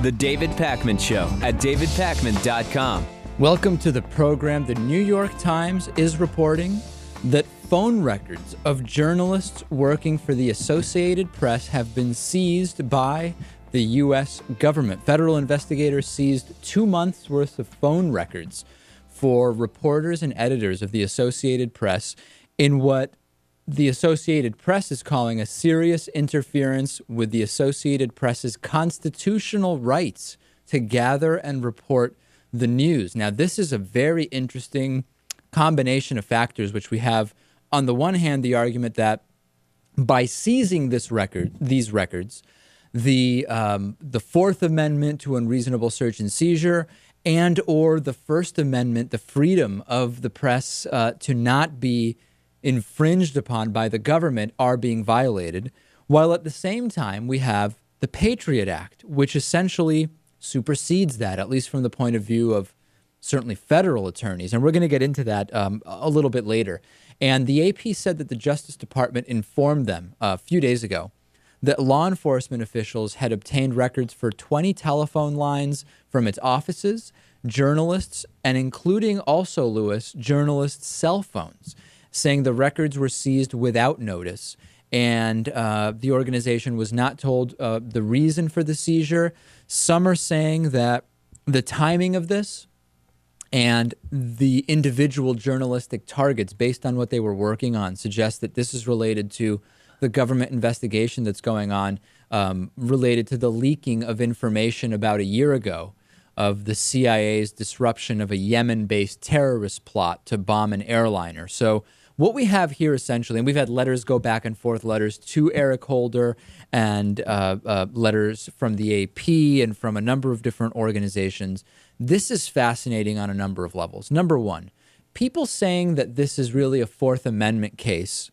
The David Pakman Show at davidpakman.com. Welcome to the program. The New York Times is reporting that phone records of journalists working for the Associated Press have been seized by the U.S. government. Federal investigators seized 2 months' worth of phone records for reporters and editors of the Associated Press in what the Associated Press is calling a serious interference with the Associated Press's constitutional rights to gather and report the news. Now, this is a very interesting combination of factors, which we have, on the one hand, the argument that by seizing these records, the Fourth Amendment to unreasonable search and seizure and or the First Amendment, the freedom of the press to not be infringed upon by the government, are being violated, while at the same time we have the Patriot Act, which essentially supersedes that, at least from the point of view of certainly federal attorneys. And we're going to get into that a little bit later. And the AP said that the Justice Department informed them a few days ago that law enforcement officials had obtained records for 20 telephone lines from its offices, journalists, and including also, Lewis, journalists' cell phones, saying the records were seized without notice. And the organization was not told the reason for the seizure. Some are saying that the timing of this and the individual journalistic targets based on what they were working on suggest that this is related to the government investigation that's going on related to the leaking of information about a year ago of the CIA's disruption of a Yemen-based terrorist plot to bomb an airliner. So what we have here essentially, and we've had letters go back and forth, letters to Eric Holder and letters from the AP and from a number of different organizations. This is fascinating on a number of levels. Number one, people saying that this is really a Fourth Amendment case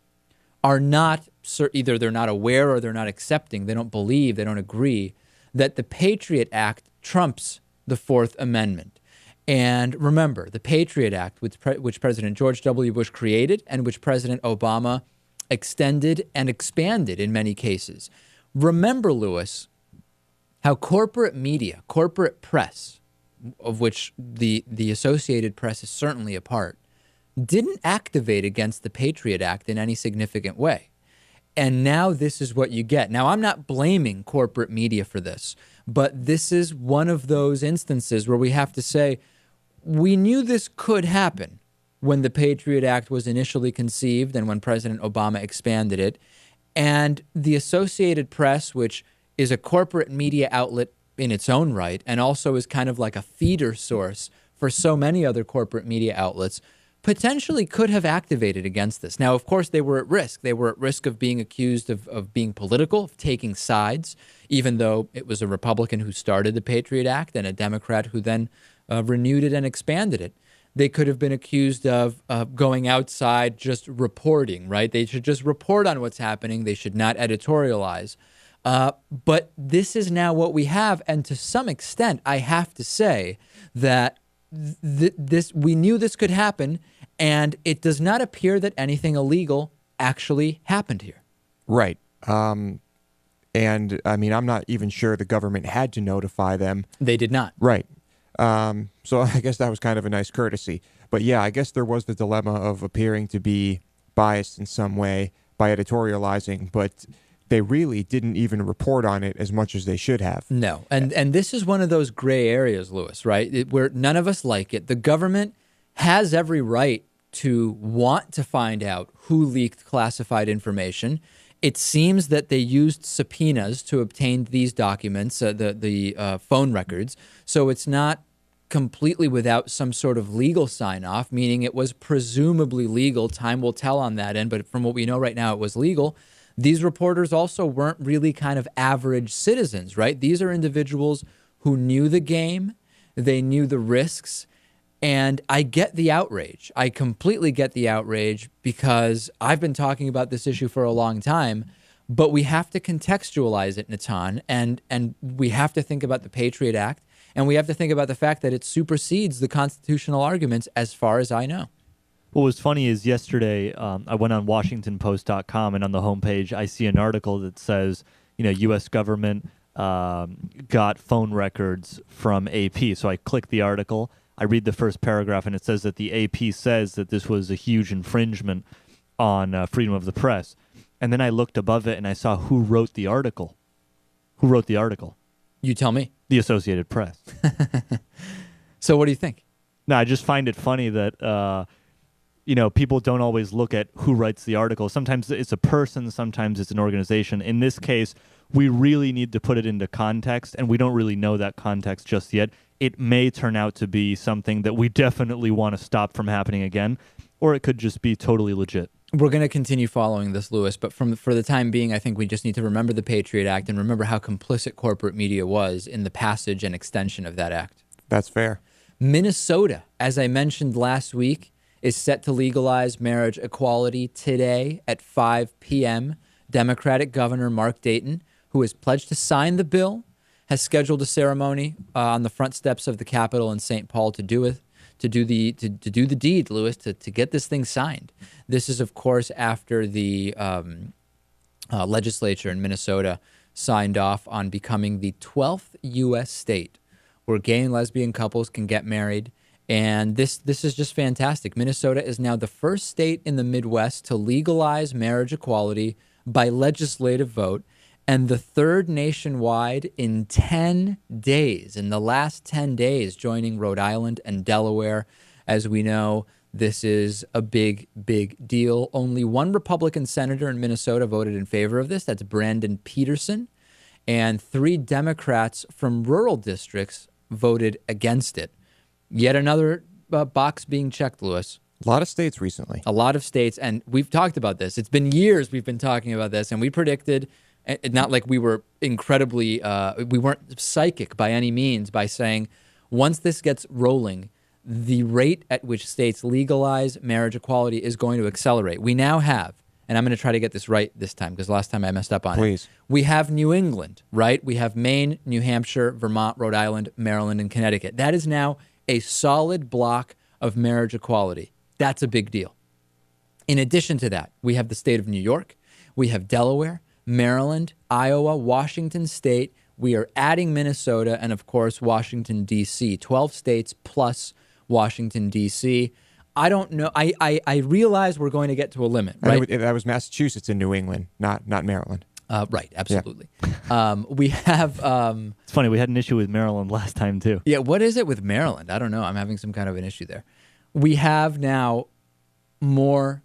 are not, either they're not aware or they're not accepting, they don't believe, they don't agree that the Patriot Act trumps the Fourth Amendment. And remember, the Patriot Act, which President George W. Bush created and which President Obama extended and expanded in many cases. Remember, Lewis, how corporate media, corporate press, of which the Associated Press is certainly a part, didn't activate against the Patriot Act in any significant way. And now this is what you get. Now, I'm not blaming corporate media for this, but this is one of those instances where we have to say, we knew this could happen when the Patriot Act was initially conceived and when President Obama expanded it. And the Associated Press, which is a corporate media outlet in its own right and also is kind of like a feeder source for so many other corporate media outlets, potentially could have activated against this. Now, of course, they were at risk. They were at risk of being accused of being political, of taking sides, even though it was a Republican who started the Patriot Act and a Democrat who then renewed it and expanded it. They could have been accused of going outside just reporting, right? They should just report on what's happening. They should not editorialize. But this is now what we have. And to some extent, I have to say that we knew this could happen, and it does not appear that anything illegal actually happened here. Right. And I mean, I'm not even sure the government had to notify them. They did not. Right. So I guess that was kind of a nice courtesy. But yeah, I guess there was the dilemma of appearing to be biased in some way by editorializing, but they really didn't even report on it as much as they should have. No. And this is one of those gray areas, Lewis, right? Where none of us like it. The government has every right to want to find out who leaked classified information. It seems that they used subpoenas to obtain these documents, the phone records. So it's not completely without some sort of legal sign-off, meaning it was presumably legal. Time will tell on that end, but from what we know right now, it was legal. These reporters also weren't really kind of average citizens, right? These are individuals who knew the game, they knew the risks, and I get the outrage. I completely get the outrage because I've been talking about this issue for a long time, but we have to contextualize it, Natan, and we have to think about the Patriot Act, and we have to think about the fact that it supersedes the constitutional arguments as far as I know. What was funny is yesterday I went on WashingtonPost.com, and on the homepage I see an article that says, U.S. government got phone records from AP. So I click the article, I read the first paragraph, and it says that the AP says that this was a huge infringement on freedom of the press. And then I looked above it and I saw who wrote the article. Who wrote the article? You tell me. The Associated Press. So what do you think? No, I just find it funny that people don't always look at who writes the article. Sometimes it's a person, sometimes it's an organization. In this case, we really need to put it into context, and we don't really know that context just yet. It may turn out to be something that we definitely want to stop from happening again, or it could just be totally legit. We're going to continue following this, Lewis, but for the time being, I think we just need to remember the Patriot Act and remember how complicit corporate media was in the passage and extension of that act. That's fair. Minnesota, as I mentioned last week, is set to legalize marriage equality today at 5 p.m. Democratic Governor Mark Dayton, who has pledged to sign the bill, has scheduled a ceremony on the front steps of the Capitol in St. Paul to do the deed, Lewis, to get this thing signed. This is, of course, after the legislature in Minnesota signed off on becoming the 12th U.S. state where gay and lesbian couples can get married. And this is just fantastic. Minnesota is now the first state in the Midwest to legalize marriage equality by legislative vote, and the third nationwide in 10 days, in the last 10 days, joining Rhode Island and Delaware. As we know, this is a big, big deal. Only one Republican senator in Minnesota voted in favor of this. That's Brandon Peterson. And 3 Democrats from rural districts voted against it. Yet another box being checked, Lewis. A lot of states recently. A lot of states, and we've talked about this. It's been years we've been talking about this, and we predicted, not like we were incredibly, we weren't psychic by any means by saying once this gets rolling, the rate at which states legalize marriage equality is going to accelerate. We now have, and I'm going to try to get this right this time because last time I messed up on Please. it. We have New England, right? We have Maine, New Hampshire, Vermont, Rhode Island, Maryland, and Connecticut. That is now a solid block of marriage equality. That's a big deal. In addition to that, we have the state of New York. We have Delaware, Maryland, Iowa, Washington State. We are adding Minnesota and, of course, Washington, D.C. 12 states plus Washington, D.C. I don't know. I realize we're going to get to a limit, right? That was Massachusetts and New England, not Maryland. Right, absolutely. Yeah. We have... It's funny, we had an issue with Maryland last time, too. Yeah, what is it with Maryland? I don't know. I'm having some kind of an issue there. We have now more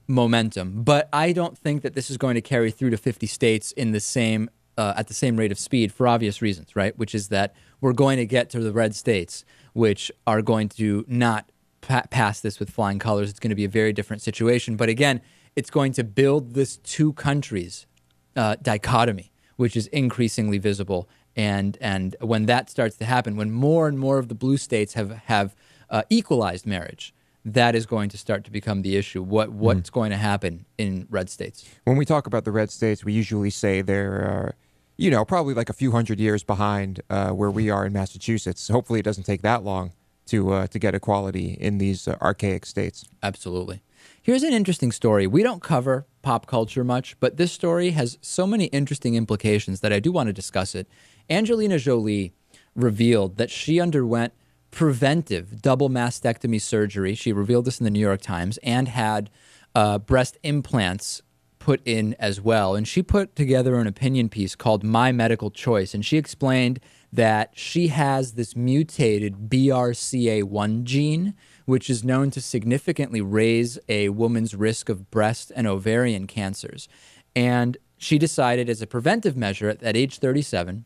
momentum, but I don't think that this is going to carry through to 50 states in the same at the same rate of speed for obvious reasons, right? Which is that we're going to get to the red states, which are going to not pass this with flying colors. It's going to be a very different situation. But again, it's going to build this two countries dichotomy, which is increasingly visible. And when that starts to happen, when more and more of the blue states have equalized marriage, that is going to start to become the issue. What's going to happen in red states? When we talk about the red states, we usually say they're, probably like a few hundred years behind where we are in Massachusetts. Hopefully it doesn't take that long to get equality in these archaic states. Absolutely. Here's an interesting story. We don't cover pop culture much, but this story has so many interesting implications that I do want to discuss it. Angelina Jolie revealed that she underwent preventive double mastectomy surgery. She revealed this in the New York Times, and had breast implants put in as well. And she put together an opinion piece called My Medical Choice, and she explained that she has this mutated BRCA1 gene, which is known to significantly raise a woman's risk of breast and ovarian cancers. And she decided as a preventive measure at age 37,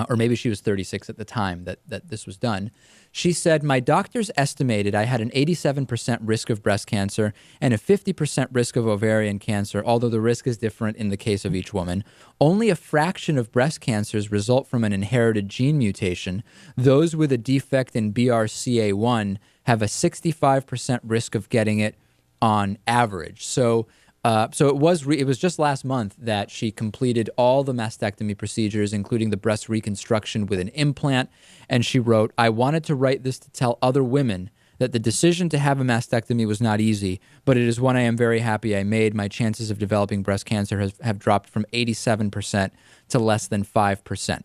or maybe she was 36 at the time that this was done, she said, my doctors estimated I had an 87% risk of breast cancer and a 50% risk of ovarian cancer, although the risk is different in the case of each woman. Only a fraction of breast cancers result from an inherited gene mutation. Those with a defect in BRCA1 have a 65% risk of getting it on average. So it was just last month that she completed all the mastectomy procedures, including the breast reconstruction with an implant. And she wrote, I wanted to write this to tell other women that the decision to have a mastectomy was not easy, but it is one I am very happy I made. My chances of developing breast cancer have dropped from 87% to less than 5%.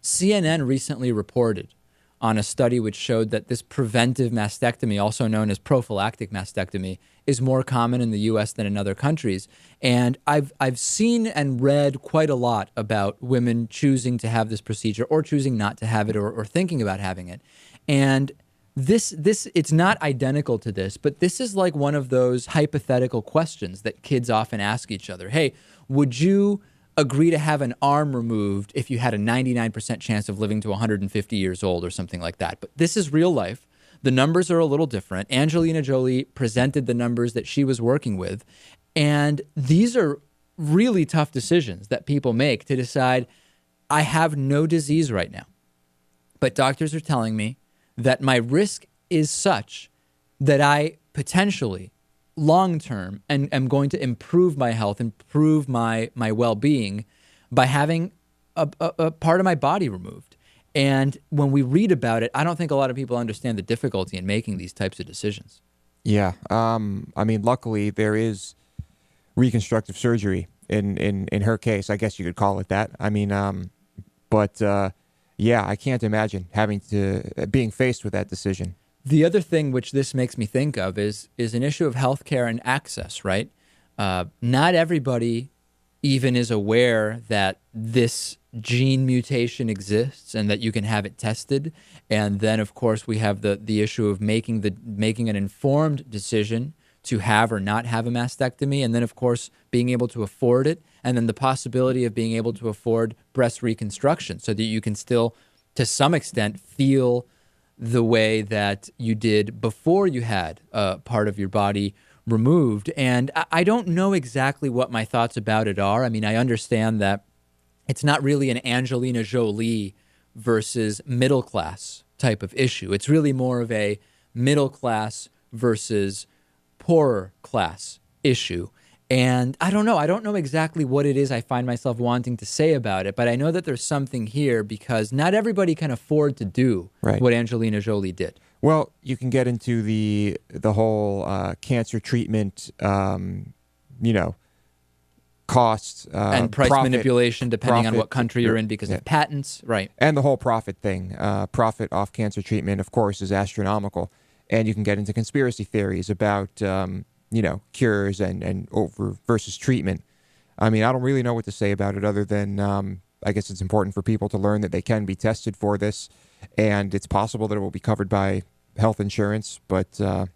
CNN recently reported on a study which showed that this preventive mastectomy, also known as prophylactic mastectomy, is more common in the U.S. than in other countries. And I've seen and read quite a lot about women choosing to have this procedure or choosing not to have it or thinking about having it. And this it's not identical to this, but this is like one of those hypothetical questions that kids often ask each other. Hey, would you agree to have an arm removed if you had a 99% chance of living to 150 years old or something like that? But this is real life. The numbers are a little different. Angelina Jolie presented the numbers that she was working with. And these are really tough decisions that people make to decide, I have no disease right now, but doctors are telling me that my risk is such that I potentially long-term and am going to improve my health, improve my well-being by having a part of my body removed. And when we read about it, I don't think a lot of people understand the difficulty in making these types of decisions. Yeah. I mean, luckily there is reconstructive surgery in her case. I guess you could call it that. I mean, but yeah, I can't imagine being faced with that decision. The other thing which this makes me think of is an issue of healthcare and access, right? Not everybody even is aware that this gene mutation exists and that you can have it tested. And then, of course, we have the issue of making an informed decision to have or not have a mastectomy, and then, of course, being able to afford it, and then the possibility of being able to afford breast reconstruction so that you can still, to some extent, feel the way that you did before you had part of your body removed. And I don't know exactly what my thoughts about it are. I mean, I understand that it's not really an Angelina Jolie versus middle class type of issue. It's really more of a middle class versus poorer class issue. And I don't know. I don't know exactly what it is I find myself wanting to say about it, but I know that there's something here because not everybody can afford to do what Angelina Jolie did. Well, you can get into the whole cancer treatment, costs and price manipulation depending on what country you're in because of patents, right? And the whole profit thing. Profit off cancer treatment, of course, is astronomical. And you can get into conspiracy theories about cures and over versus treatment. I mean, I don't really know what to say about it other than I guess it's important for people to learn that they can be tested for this, and it's possible that it will be covered by health insurance, but I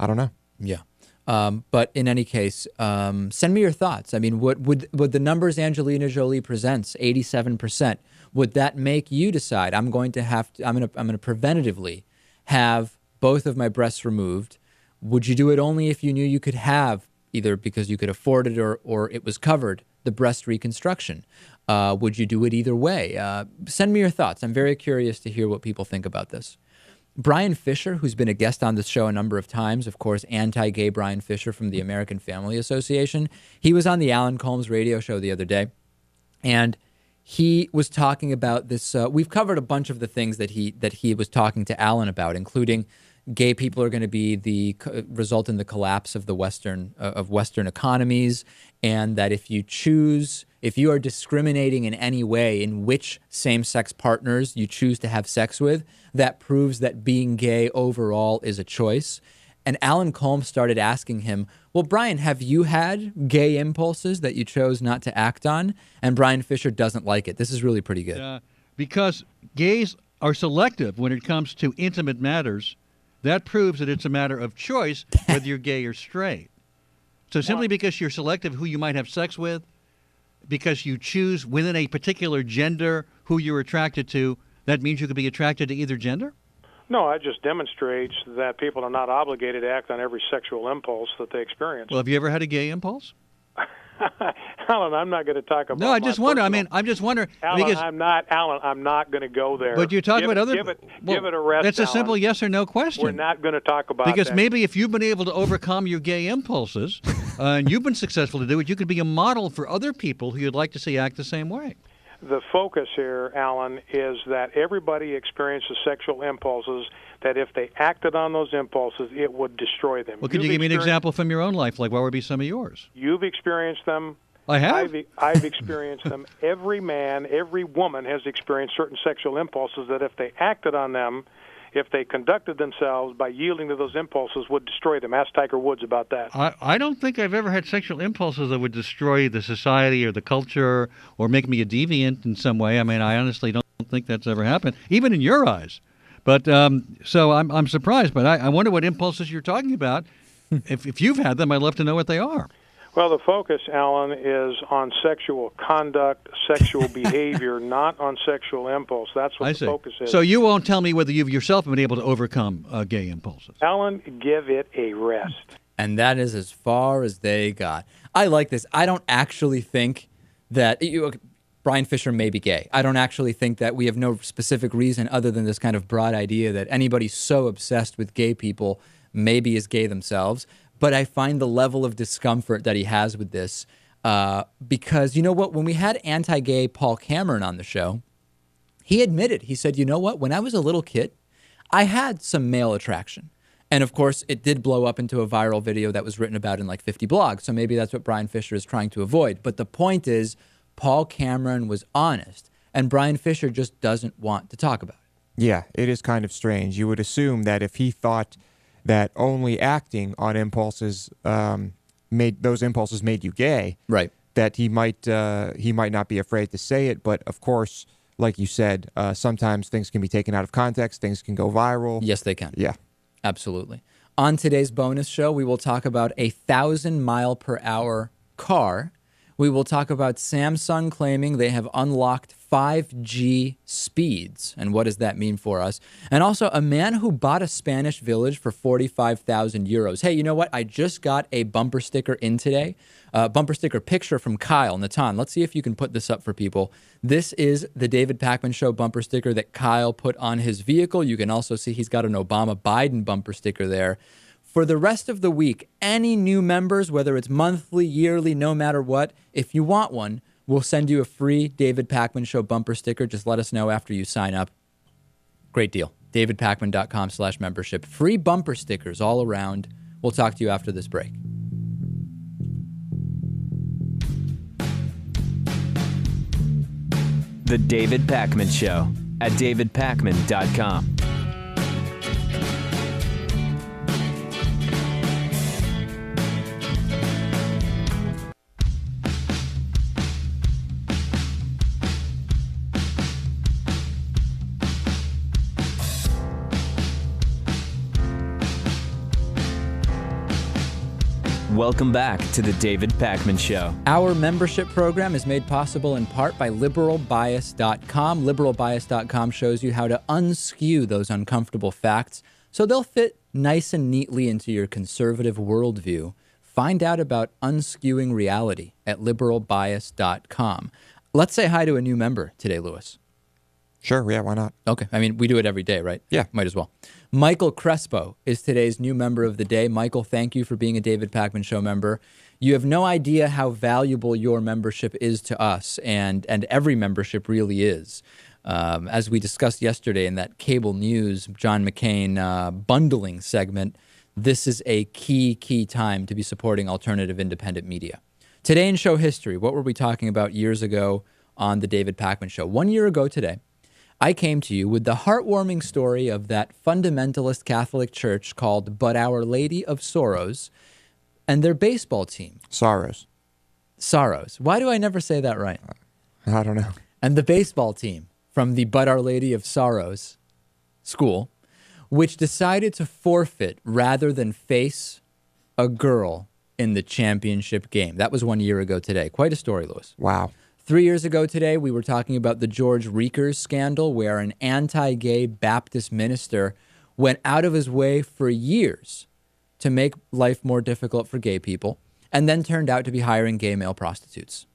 don't know. Yeah. But in any case, send me your thoughts. I mean, would the numbers Angelina Jolie presents, 87%, would that make you decide I'm going to preventatively have both of my breasts removed? Would you do it only if you knew you could have, either because you could afford it or it was covered, the breast reconstruction? Would you do it either way? Send me your thoughts. I'm very curious to hear what people think about this. Brian Fisher, who's been a guest on this show a number of times, of course, anti-gay Brian Fisher from the American Family Association, he was on the Alan Colmes radio show the other day, and he was talking about this. We've covered a bunch of the things that he was talking to Alan about, including gay people are going to be the result in the collapse of the Western economies, and that if you are discriminating in any way in which same-sex partners you choose to have sex with, that proves that being gay overall is a choice. And Alan Colmes started asking him, well, Brian, have you had gay impulses that you chose not to act on? And Brian Fisher doesn't like it. This is really pretty good. Because gays are selective when it comes to intimate matters. That proves that it's a matter of choice whether you're gay or straight. So simply because you're selective who you might have sex with, because you choose within a particular gender who you're attracted to, that means you could be attracted to either gender? No, it just demonstrates that people are not obligated to act on every sexual impulse that they experience. Well, have you ever had a gay impulse? Alan, I'm not going to talk about. No, I just wonder. I mean, I'm just wondering. Alan, because, I'm not going to go there. But you're talking about other. Give it a rest. It's a simple yes or no question. We're not going to talk about because that. Maybe if you've been able to overcome your gay impulses and you've been successful to do it, you could be a model for other people who you'd like to see act the same way. The focus here, Alan, is that everybody experiences sexual impulses that if they acted on those impulses, it would destroy them. Well, could you give me an example from your own life? Like, what would be some of yours? You've experienced them. I have. I've experienced them. Every man, every woman has experienced certain sexual impulses that if they acted on them, if they conducted themselves by yielding to those impulses, would destroy them. Ask Tiger Woods about that. I don't think I've ever had sexual impulses that would destroy the society or the culture or make me a deviant in some way. I mean, I honestly don't think that's ever happened, even in your eyes. But so I'm surprised. But I wonder what impulses you're talking about. If you've had them, I'd love to know what they are. Well, the focus, Alan, is on sexual conduct, sexual behavior, not on sexual impulse. That's what the focus is. So you won't tell me whether you've yourself been able to overcome gay impulses. Alan, give it a rest. And that is as far as they got. I like this. I don't actually think that Brian Fisher may be gay. I don't actually think that we have no specific reason other than this kind of broad idea that anybody so obsessed with gay people maybe is gay themselves. But I find the level of discomfort that he has with this because, you know what, when we had anti-gay Paul Cameron on the show, he admitted, he said, you know what, when I was a little kid, I had some male attraction. And of course, it did blow up into a viral video that was written about in like 50 blogs. So maybe that's what Brian Fisher is trying to avoid. But the point is, Paul Cameron was honest, and Brian Fisher just doesn't want to talk about it. Yeah, it is kind of strange. You would assume that if he thought that only acting on impulses made you gay, right? That he might not be afraid to say it. But of course, like you said, sometimes things can be taken out of context. Things can go viral. Yes, they can. Yeah, absolutely. On today's bonus show, we will talk about a 1,000-mile-per-hour car. We will talk about Samsung claiming they have unlocked 5G speeds, and what does that mean for us? And also, a man who bought a Spanish village for 45,000 euros. Hey, you know what? I just got a bumper sticker in today. Bumper sticker picture from Kyle. Natan, let's see if you can put this up for people. This is the David Pakman Show bumper sticker that Kyle put on his vehicle. You can also see he's got an Obama-Biden bumper sticker there. For the rest of the week, any new members, whether it's monthly, yearly, no matter what, if you want one, we'll send you a free David Pakman Show bumper sticker. Just let us know after you sign up. Great deal. DavidPakman.com/membership. Free bumper stickers all around. We'll talk to you after this break. The David Pakman Show at DavidPakman.com. Welcome back to the David Pakman Show. Our membership program is made possible in part by LiberalBias.com. LiberalBias.com shows you how to unskew those uncomfortable facts so they'll fit nice and neatly into your conservative worldview. Find out about unskewing reality at LiberalBias.com. Let's say hi to a new member today, Louis. Sure, yeah, why not? Okay, I mean, we do it every day, right? Yeah. Might as well. Michael Crespo is today's new member of the day. Michael, thank you for being a David Pakman Show member. You have no idea how valuable your membership is to us, and every membership really is. As we discussed yesterday in that cable news, John McCain bundling segment, this is a key time to be supporting alternative independent media. Today in show history, what were we talking about years ago on the David Pakman Show? 1 year ago today, I came to you with the heartwarming story of that fundamentalist Catholic church called But Our Lady of Sorrows and their baseball team. Sorrows. Why do I never say that right? I don't know. And the baseball team from the But Our Lady of Sorrows school, which decided to forfeit rather than face a girl in the championship game. That was 1 year ago today. Quite a story, Louis. Wow. 3 years ago today, we were talking about the George Reekers scandal, where an anti-gay Baptist minister went out of his way for years to make life more difficult for gay people, and then turned out to be hiring gay male prostitutes.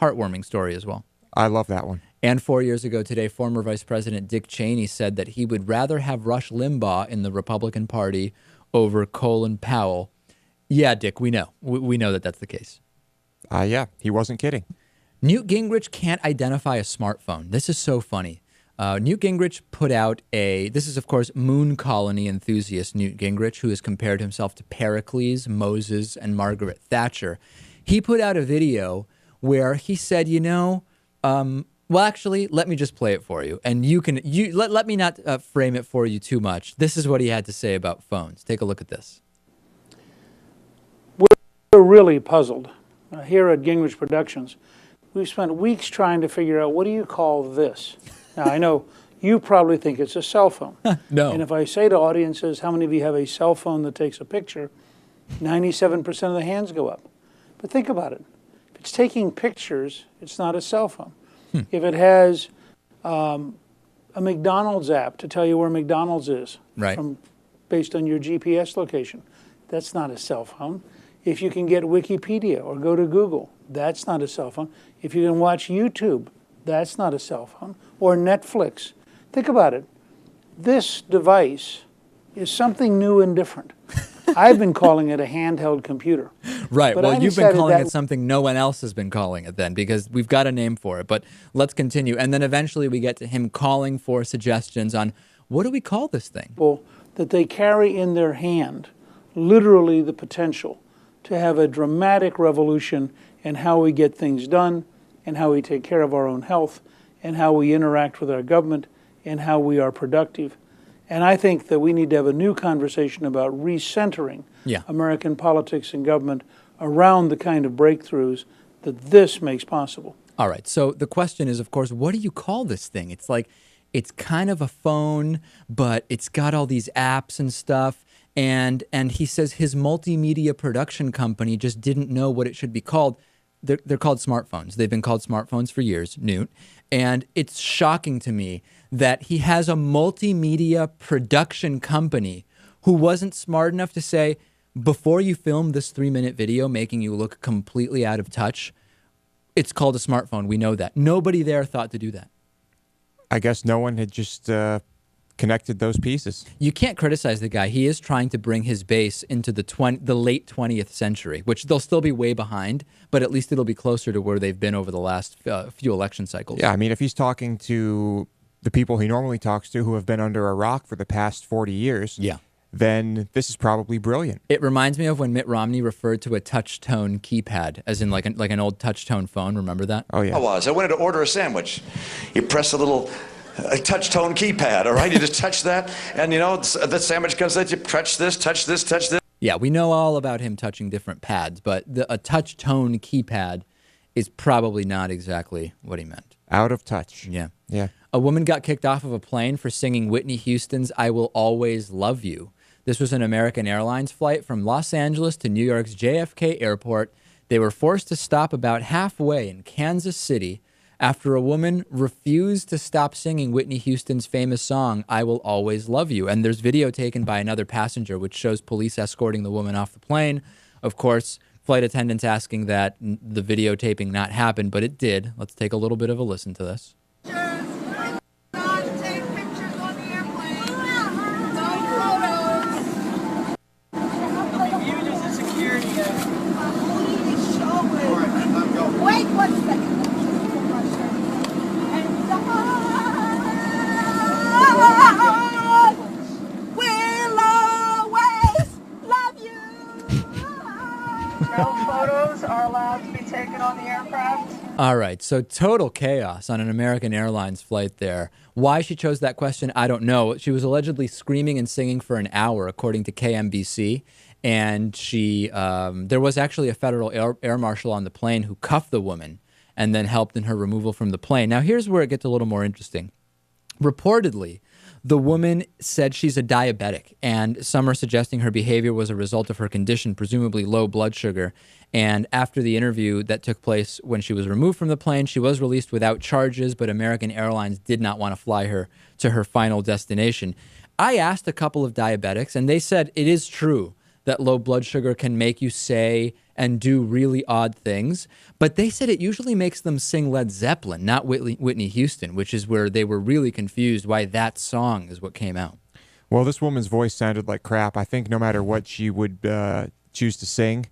Heartwarming story as well. I love that one. And 4 years ago today, former Vice President Dick Cheney said that he would rather have Rush Limbaugh in the Republican Party over Colin Powell. Yeah, Dick, we know. We know that that's the case. Yeah, he wasn't kidding. Newt Gingrich can't identify a smartphone. This is so funny. Newt Gingrich put out this is, of course, moon colony enthusiast Newt Gingrich, who has compared himself to Pericles, Moses, and Margaret Thatcher. He put out a video where he said, well, actually, let me just play it for you. And let me not frame it for you too much. This is what he had to say about phones. Take a look at this. We're really puzzled. Here at Gingrich Productions, we've spent weeks trying to figure out, what do you call this? Now, I know you probably think it's a cell phone. No. And if I say to audiences, how many of you have a cell phone that takes a picture, 97% of the hands go up. But think about it. If it's taking pictures, it's not a cell phone. If it has a McDonald's app to tell you where McDonald's is, right, based on your GPS location, that's not a cell phone. If you can get Wikipedia or go to Google, that's not a cell phone. If you can watch YouTube, that's not a cell phone. Or Netflix. Think about it. This device is something new and different. I've been calling it a handheld computer. Right. But well, you've been calling it something no one else has been calling it then, because we've got a name for it. But let's continue. And then eventually we get to him calling for suggestions on, what do we call this thing? Well, that they carry in their hand literally the potential to have a dramatic revolution in how we get things done, and how we take care of our own health, and how we interact with our government, and how we are productive. And I think that we need to have a new conversation about recentering American politics and government around the kind of breakthroughs that this makes possible. All right. So the question is, of course, what do you call this thing? It's like, it's kind of a phone, but it's got all these apps and stuff. And he says his multimedia production company just didn't know what it should be called. They're called smartphones. They've been called smartphones for years, Newt. And it's shocking to me that he has a multimedia production company who wasn't smart enough to say, before you film this 3-minute video making you look completely out of touch, it's called a smartphone. We know that. Nobody there thought to do that. I guess no one had just connected those pieces. You can't criticize the guy. He is trying to bring his base into the late 20th century, which they'll still be way behind, but at least it'll be closer to where they've been over the last few election cycles. Yeah, I mean, if he's talking to the people he normally talks to who have been under a rock for the past 40 years, then this is probably brilliant. It reminds me of when Mitt Romney referred to a touch-tone keypad, as in like an old touch-tone phone. Remember that? Oh, yeah. I wanted to order a sandwich. You press a little touch-tone keypad, all right? You just touch that, and, the sandwich comes out. You touch this, touch this, touch this. Yeah, we know all about him touching different pads, but a touch-tone keypad is probably not exactly what he meant. Out of touch. Yeah. Yeah. A woman got kicked off of a plane for singing Whitney Houston's I Will Always Love You. This was an American Airlines flight from Los Angeles to New York's JFK Airport. They were forced to stop about halfway in Kansas City after a woman refused to stop singing Whitney Houston's famous song, I Will Always Love You. And there's video taken by another passenger, which shows police escorting the woman off the plane. Of course, flight attendants asking that the videotaping not happen, but it did. Let's take a little bit of a listen to this. Wait 1 second. We'll always love you. No photos are allowed to be taken on the aircraft. All right, so total chaos on an American Airlines flight there. Why she chose that question, I don't know. She was allegedly screaming and singing for an hour, according to KMBC. And there was actually a federal air marshal on the plane who cuffed the woman and then helped in her removal from the plane. Now, here's where it gets a little more interesting. Reportedly, the woman said she's a diabetic, and some are suggesting her behavior was a result of her condition, presumably low blood sugar. And after the interview that took place when she was removed from the plane, she was released without charges, but American Airlines did not want to fly her to her final destination. I asked a couple of diabetics, and they said it is true that low blood sugar can make you say and do really odd things. But they said it usually makes them sing Led Zeppelin, not Whitney Houston, which is where they were really confused why that song is what came out. Well, this woman's voice sounded like crap. I think no matter what she would choose to sing,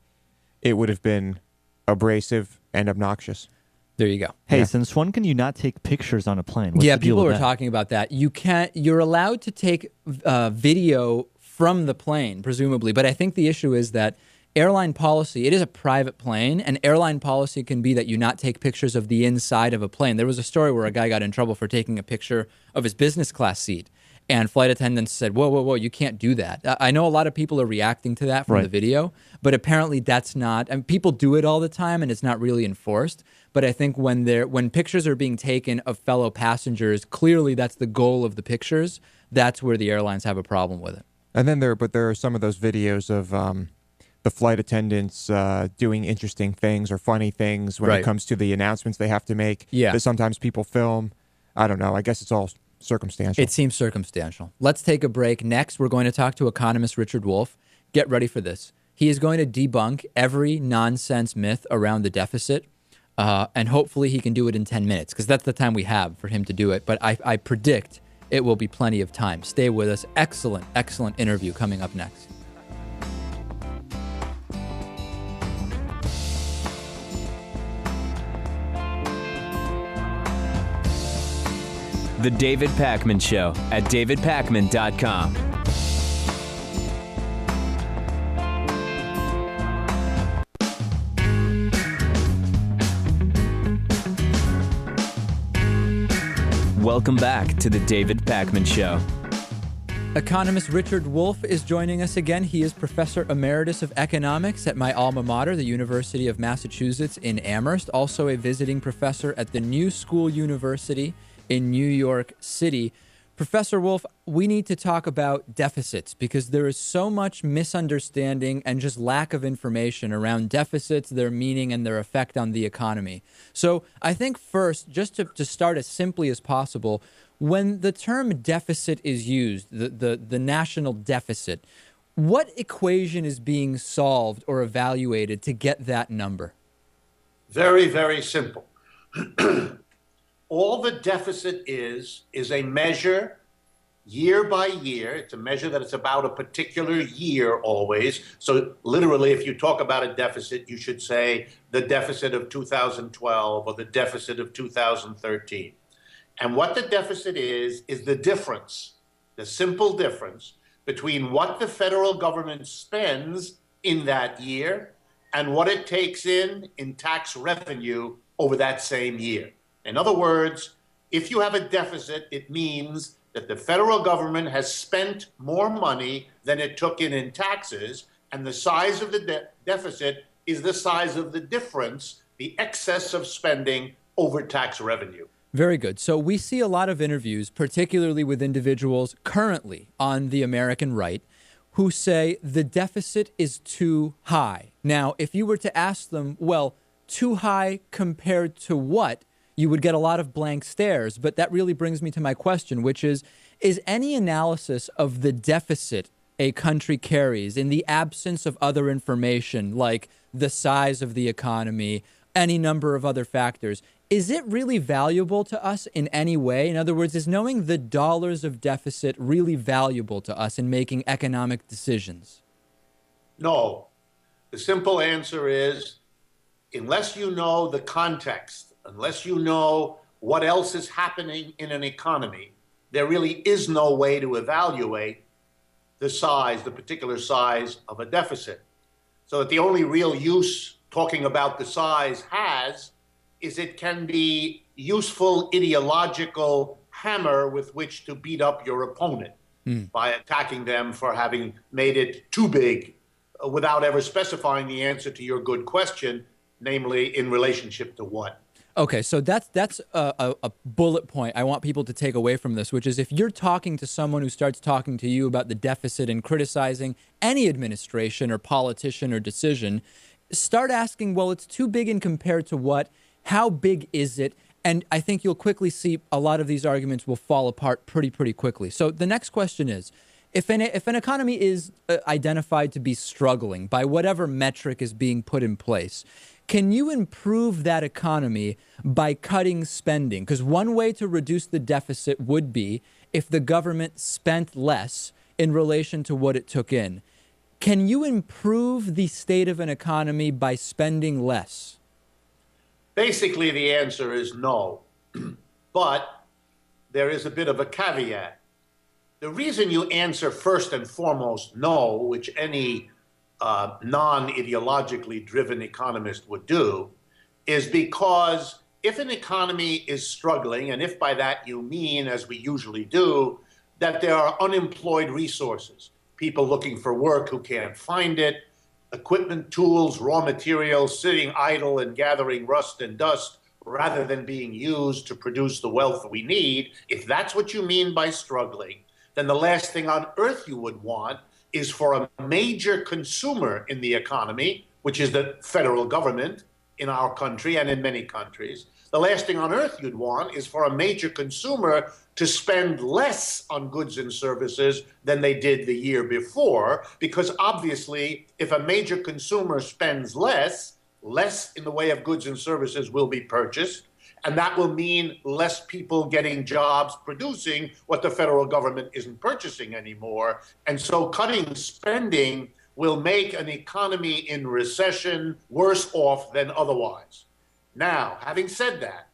it would have been abrasive and obnoxious. There you go. Hey, Yeah. since when can you not take pictures on a plane? What's Yeah, the deal people with were that? talking about that. You're allowed to take video from the plane, presumably, but I think the issue is that airline policy, it is a private plane, and airline policy can be that you not take pictures of the inside of a plane. There was a story where a guy got in trouble for taking a picture of his business class seat, and flight attendants said, whoa, whoa, whoa, you can't do that. I know a lot of people are reacting to that from Right. the video, but apparently that's not, I mean, people do it all the time, and it's not really enforced. But I think when pictures are being taken of fellow passengers, clearly that's the goal of the pictures. That's where the airlines have a problem with it. And then there are some of those videos of the flight attendants doing interesting things or funny things when Right. it comes to the announcements they have to make. Yeah. That sometimes people film. I don't know. I guess it's all circumstantial. It seems circumstantial. Let's take a break. Next, we're going to talk to economist Richard Wolff. Get ready for this. He is going to debunk every nonsense myth around the deficit, and hopefully he can do it in 10 minutes, because that's the time we have for him to do it. But I predict it will be plenty of time. Stay with us. Excellent, excellent interview coming up next. The David Pakman Show at davidpakman.com. Welcome back to the David Pakman Show. Economist Richard Wolff is joining us again. He is Professor Emeritus of Economics at my alma mater, the University of Massachusetts in Amherst, also a visiting professor at the New School University in New York City. Professor Wolff, we need to talk about deficits because there is so much misunderstanding and just lack of information around deficits, their meaning, and their effect on the economy. So I think first, just to start as simply as possible, when the term deficit is used, the national deficit, what equation is being solved or evaluated to get that number? Very, very simple. All the deficit is a measure year by year. It's a measure that it's about a particular year always. So literally, if you talk about a deficit, you should say the deficit of 2012 or the deficit of 2013. And what the deficit is the difference, the simple difference between what the federal government spends in that year and what it takes in tax revenue over that same year. In other words, if you have a deficit, it means that the federal government has spent more money than it took in taxes, and the size of the deficit is the size of the difference, the excess of spending over tax revenue. Very good. So we see a lot of interviews, particularly with individuals currently on the American right, who say the deficit is too high. Now, if you were to ask them, well, too high compared to what? You would get a lot of blank stares. But that really brings me to my question, which is any analysis of the deficit a country carries in the absence of other information, like the size of the economy, any number of other factors, is it really valuable to us in any way? In other words, is knowing the dollars of deficit really valuable to us in making economic decisions? No. The simple answer is, unless you know the context, unless you know what else is happening in an economy, there really is no way to evaluate the size, the particular size of a deficit. So that the only real use talking about the size has is it can be useful ideological hammer with which to beat up your opponent by attacking them for having made it too big without ever specifying the answer to your good question, namely in relationship to what. Okay, so that's a bullet point I want people to take away from this, which is if you're talking to someone who starts talking to you about the deficit and criticizing any administration or politician or decision, start asking, well, it's too big in compared to what? How big is it? And I think you'll quickly see a lot of these arguments will fall apart pretty quickly. So the next question is, if an economy is identified to be struggling by whatever metric is being put in place, can you improve that economy by cutting spending? Because one way to reduce the deficit would be if the government spent less in relation to what it took in. Can you improve the state of an economy by spending less? Basically, the answer is no. But there is a bit of a caveat. The reason you answer first and foremost no, which any non-ideologically driven economist would do, is because if an economy is struggling, and if by that you mean, as we usually do, that there are unemployed resources, people looking for work who can't find it, equipment, tools, raw materials sitting idle and gathering rust and dust rather than being used to produce the wealth we need, if that's what you mean by struggling, then the last thing on earth you would want is for a major consumer in the economy, which is the federal government in our country and in many countries, the last thing on earth you'd want is for a major consumer to spend less on goods and services than they did the year before, because obviously if a major consumer spends less in the way of goods and services will be purchased, and that will mean less people getting jobs producing what the federal government isn't purchasing anymore. And so cutting spending will make an economy in recession worse off than otherwise. Now, having said that,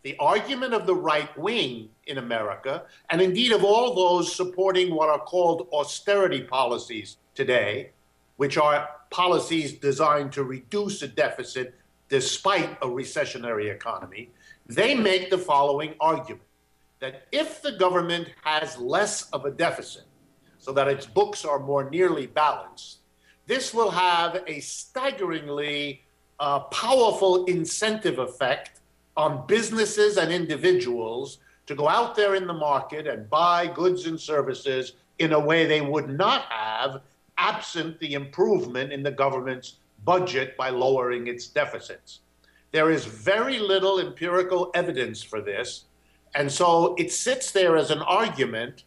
the argument of the right wing in America, and indeed of all those supporting what are called austerity policies today, which are policies designed to reduce a deficit despite a recessionary economy, they make the following argument, that if the government has less of a deficit, so that its books are more nearly balanced, this will have a staggeringly powerful incentive effect on businesses and individuals to go out there in the market and buy goods and services in a way they would not have absent the improvement in the government's budget by lowering its deficits. There is very little empirical evidence for this, and so it sits there as an argument,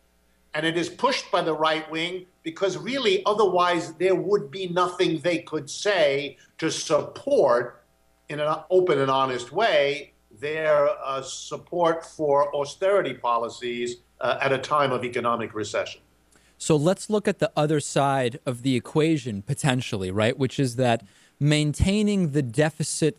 and it is pushed by the right wing because really otherwise there would be nothing they could say to support, in an open and honest way, their support for austerity policies at a time of economic recession. So let's look at the other side of the equation potentially, right? Which is that maintaining the deficit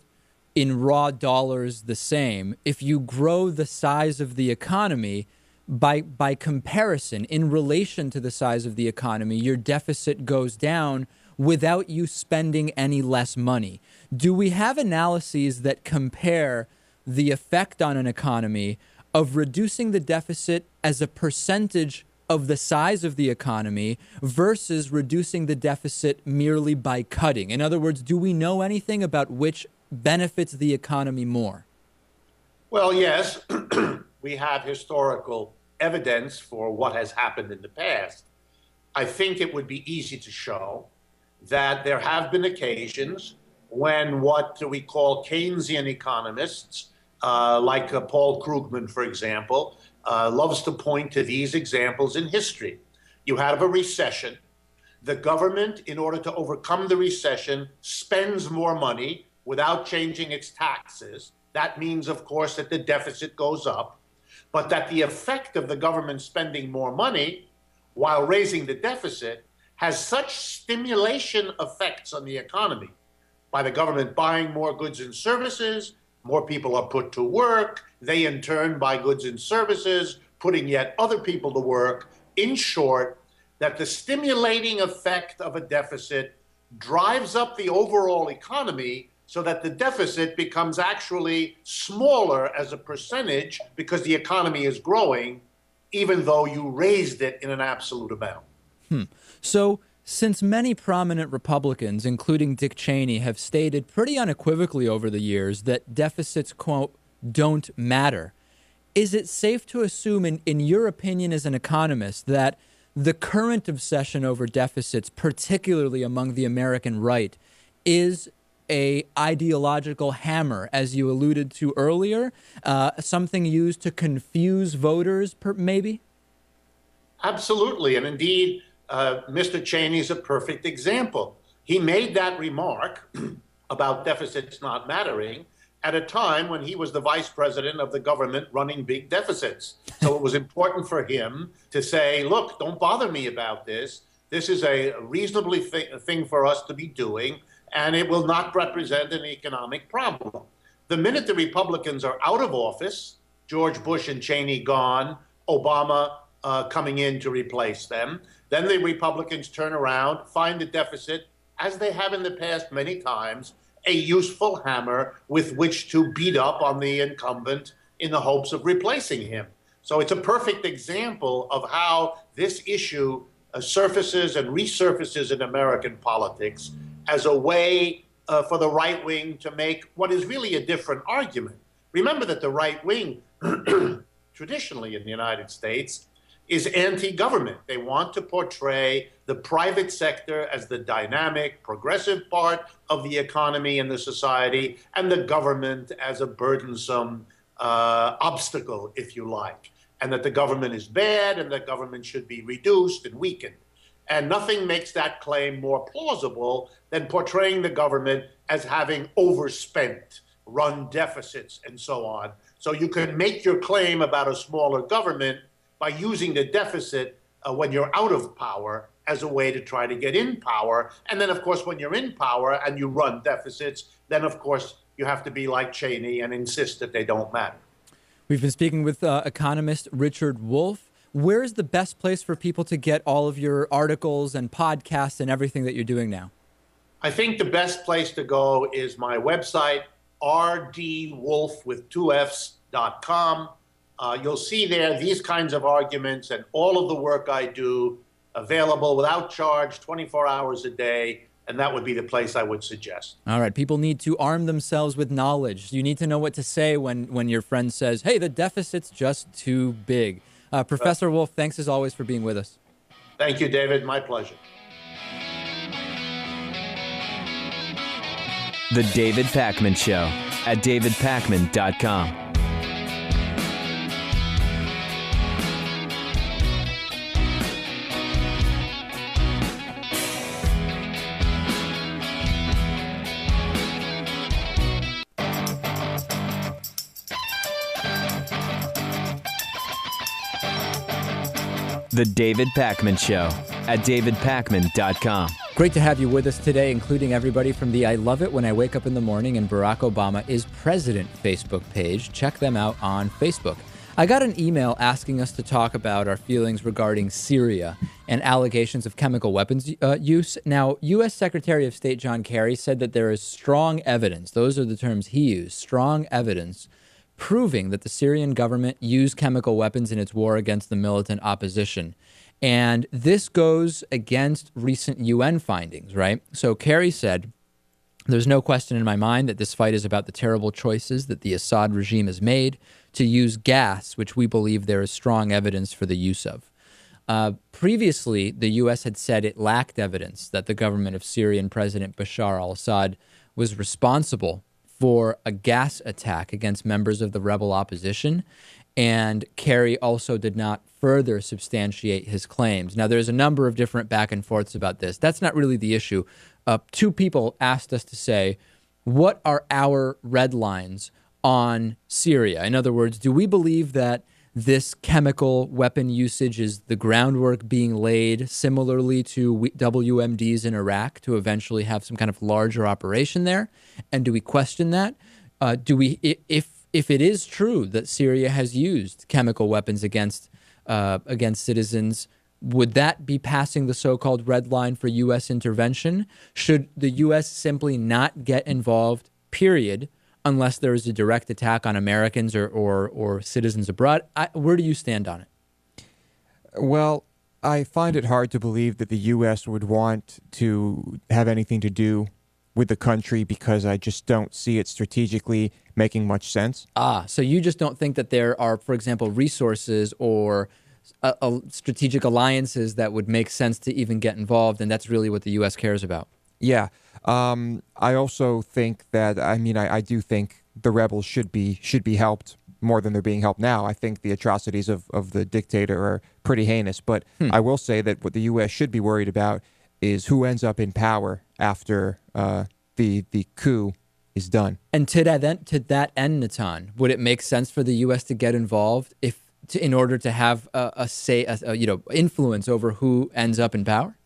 in raw dollars the same, if you grow the size of the economy, by comparison, in relation to the size of the economy, your deficit goes down without you spending any less money. Do we have analyses that compare the effect on an economy of reducing the deficit as a percentage of the size of the economy versus reducing the deficit merely by cutting? In other words, do we know anything about which benefits the economy more? Well, yes, we have historical evidence for what has happened in the past. I think it would be easy to show that there have been occasions when what we call Keynesian economists, like Paul Krugman, for example, loves to point to these examples in history. You have a recession. The government, in order to overcome the recession, spends more money without changing its taxes. That means, of course, that the deficit goes up, but that the effect of the government spending more money while raising the deficit has such stimulation effects on the economy by the government buying more goods and services, more people are put to work, they in turn buy goods and services, putting yet other people to work. In short, that the stimulating effect of a deficit drives up the overall economy so that the deficit becomes actually smaller as a percentage because the economy is growing, even though you raised it in an absolute amount. So, since many prominent Republicans, including Dick Cheney, have stated pretty unequivocally over the years that deficits, quote, don't matter, is it safe to assume, in your opinion as an economist, that the current obsession over deficits, particularly among the American right, is a ideological hammer, as you alluded to earlier, something used to confuse voters, maybe? Absolutely, and indeed, Mr. Cheney is a perfect example. He made that remark about deficits not mattering at a time when he was the vice president of the government running big deficits. So it was important for him to say, look, don't bother me about this. This is a reasonably thing for us to be doing, and it will not represent an economic problem. The minute the Republicans are out of office, George Bush and Cheney gone, Obama coming in to replace them, then the Republicans turn around, find the deficit, as they have in the past many times, a useful hammer with which to beat up on the incumbent in the hopes of replacing him. So it's a perfect example of how this issue surfaces and resurfaces in American politics as a way for the right wing to make what is really a different argument. Remember that the right wing, traditionally in the United States, is anti-government. They want to portray the private sector as the dynamic, progressive part of the economy and the society, and the government as a burdensome obstacle, if you like, and that the government is bad and that government should be reduced and weakened. And nothing makes that claim more plausible than portraying the government as having overspent, run deficits, and so on. So you can make your claim about a smaller government by using the deficit when you're out of power as a way to try to get in power. And then, of course, when you're in power and you run deficits, then, of course, you have to be like Cheney and insist that they don't matter. We've been speaking with economist Richard Wolff. Where is the best place for people to get all of your articles and podcasts and everything that you're doing now? I think the best place to go is my website, rdwolf.com. You'll see there these kinds of arguments and all of the work I do available without charge, 24 hours a day, and that would be the place I would suggest. All right. People need to arm themselves with knowledge. You need to know what to say when your friend says, hey, the deficit's just too big. Professor Wolff, thanks as always for being with us. Thank you, David. My pleasure. The David Pakman Show at davidpakman.com. The David Pakman Show at davidpakman.com. Great to have you with us today, including everybody from the I Love It When I Wake Up in the Morning and Barack Obama is President Facebook page. Check them out on Facebook. I got an email asking us to talk about our feelings regarding Syria and allegations of chemical weapons use. Now, U.S. Secretary of State John Kerry said that there is strong evidence, those are the terms he used, strong evidence proving that the Syrian government used chemical weapons in its war against the militant opposition. And this goes against recent UN findings, right? So Kerry said, there's no question in my mind that this fight is about the terrible choices that the Assad regime has made to use gas, which we believe there is strong evidence for the use of. Previously, the U.S. had said it lacked evidence that the government of Syrian President Bashar al-Assad was responsible for a gas attack against members of the rebel opposition, and Kerry also did not further substantiate his claims. Now, there's a number of different back and forths about this. That's not really the issue. Two people asked us to say, what are our red lines on Syria? In other words, do we believe that this chemical weapon usage is the groundwork being laid similarly to WMDs in Iraq to eventually have some kind of larger operation there? And do we question that? Do we, if it is true that Syria has used chemical weapons against citizens, would that be passing the so-called red line for U.S. intervention? Should the U.S. simply not get involved, period, unless there is a direct attack on Americans or citizens abroad? Where do you stand on it? Well, I find it hard to believe that the U.S. would want to have anything to do with the country because I just don't see it strategically making much sense. So you just don't think that there are, for example, resources or strategic alliances that would make sense to even get involved, and that's really what the U.S. cares about? Yeah. I also think that, I do think the rebels should be helped more than they're being helped now. I think the atrocities of the dictator are pretty heinous, but I will say that what the U.S. should be worried about is who ends up in power after the coup is done. And to that end, Natan, would it make sense for the U.S. to get involved in order to have influence over who ends up in power?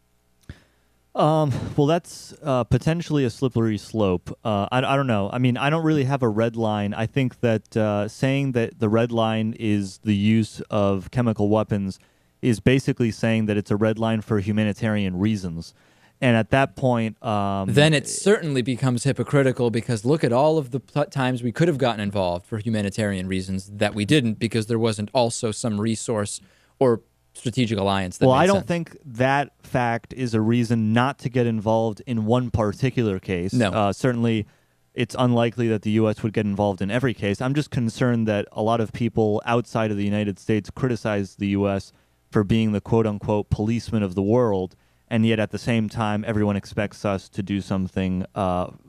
Well, that's potentially a slippery slope. I don't know. I mean, I don't really have a red line. I think that saying that the red line is the use of chemical weapons is basically saying that it's a red line for humanitarian reasons. And at that point, then it certainly becomes hypocritical, because look at all of the times we could have gotten involved for humanitarian reasons that we didn't, because there wasn't also some resource or strategic alliance that well, made I don't sense. think that fact is a reason not to get involved in one particular case. No. Certainly, it's unlikely that the U.S. would get involved in every case. I'm just concerned that a lot of people outside of the United States criticize the U.S. for being the quote-unquote policeman of the world, and yet at the same time, everyone expects us to do something,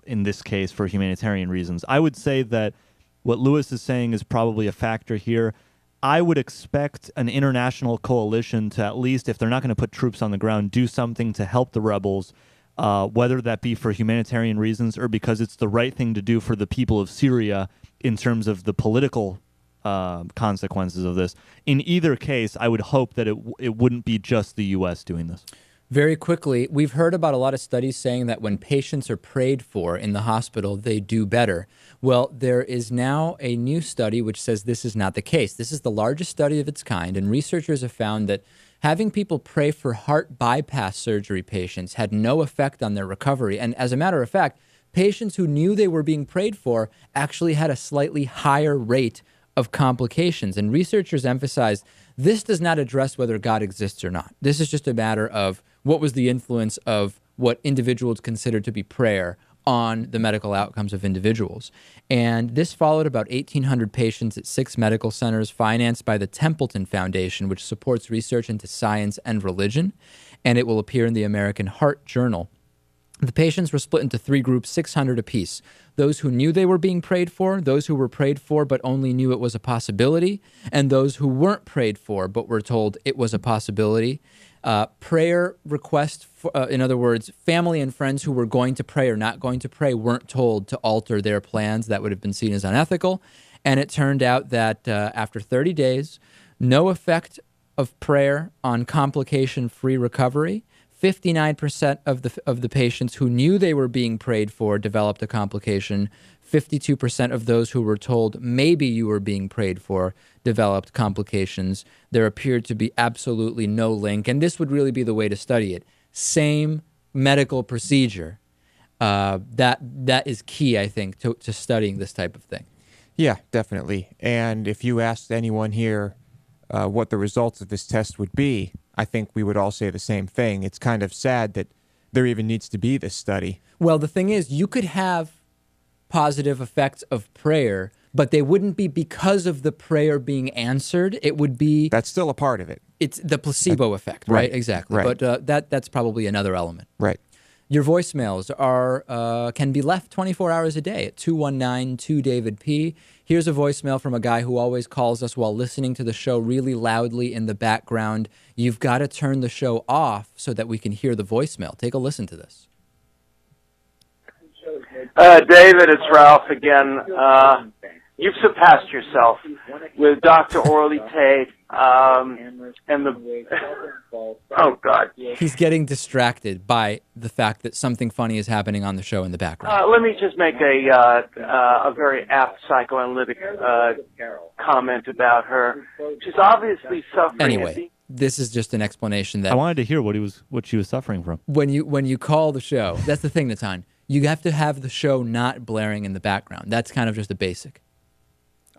in this case, for humanitarian reasons. I would say that what Lewis is saying is probably a factor here. I would expect an international coalition to, at least if they're not going to put troops on the ground, do something to help the rebels, whether that be for humanitarian reasons or because it's the right thing to do for the people of Syria in terms of the political consequences of this. In either case, I would hope that it wouldn't be just the U.S. doing this. Very quickly, we've heard about a lot of studies saying that when patients are prayed for in the hospital, they do better. Well, there is now a new study which says this is not the case. This is the largest study of its kind, and researchers have found that having people pray for heart bypass surgery patients had no effect on their recovery. And as a matter of fact, patients who knew they were being prayed for actually had a slightly higher rate of complications. And researchers emphasized this does not address whether God exists or not. This is just a matter of what was the influence of what individuals consider to be prayer on the medical outcomes of individuals. And this followed about 1,800 patients at 6 medical centers financed by the Templeton Foundation, which supports research into science and religion, and it will appear in the American Heart Journal. The patients were split into 3 groups, 600 apiece. Those who knew they were being prayed for, those who were prayed for but only knew it was a possibility, and those who weren't prayed for but were told it was a possibility. Prayer requests, in other words, family and friends who were going to pray or not going to pray weren't told to alter their plans. That would have been seen as unethical. And it turned out that after 30 days, no effect of prayer on complication-free recovery. 59% of the patients who knew they were being prayed for developed a complication. 52% of those who were told maybe you were being prayed for developed complications. There appeared to be absolutely no link, and this would really be the way to study it. Same medical procedure. That is key, I think, to studying this type of thing. Yeah, definitely. And if you asked anyone here what the results of this test would be, I think we would all say the same thing. It's kind of sad that there even needs to be this study. Well, the thing is, you could have positive effects of prayer, but they wouldn't be because of the prayer being answered. It would be... That's still a part of it. It's the placebo effect, right? Exactly. Right. But that's probably another element. Right. Your voicemails can be left 24 hours a day at 219-2-DAVID-P. Here's a voicemail from a guy who always calls us while listening to the show really loudly in the background. You've got to turn the show off so that we can hear the voicemail. Take a listen to this. David, it's Ralph again. You've surpassed yourself with Dr. Orly Tate and the... Oh, God. He's getting distracted by the fact that something funny is happening on the show in the background. Let me just make a very apt psychoanalytic comment about her. She's obviously suffering... Anyway, this is just an explanation that... I wanted to hear what she was suffering from. When you call the show, that's the thing, Natan. You have to have the show not blaring in the background. That's kind of just a basic.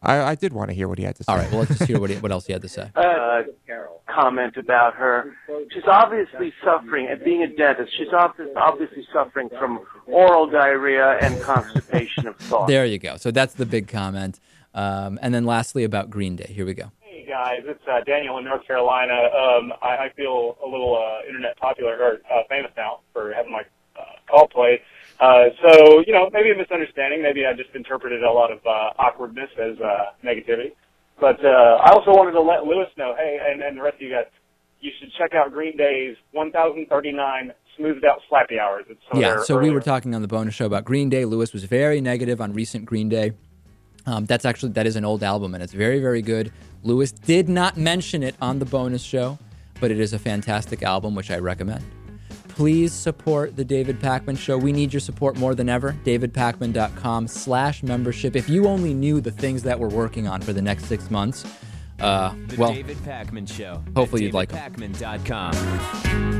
I did want to hear what he had to say. All right, well, let's just hear what else he had to say. Comment about her. She's obviously suffering, and being a dentist, she's obviously suffering from oral diarrhea and constipation of thought. There you go. So that's the big comment. And then lastly about Green Day. Here we go. Hey, guys. It's Daniel in North Carolina. I feel a little internet popular or famous now for having my call played. So, maybe a misunderstanding. Maybe I just interpreted a lot of awkwardness as negativity. But I also wanted to let Lewis know, hey, and the rest of you guys, you should check out Green Day's 1039 Smoothed Out Slappy Hours. So we were talking on the bonus show about Green Day. Lewis was very negative on recent Green Day. That is an old album, and it's very, very good. Lewis did not mention it on the bonus show, but it is a fantastic album, which I recommend. Please support the David Pakman Show. We need your support more than ever. DavidPakman.com/membership. If you only knew the things that we're working on for the next 6 months, The David Pakman Show. Hopefully you'd like them. DavidPakman.com.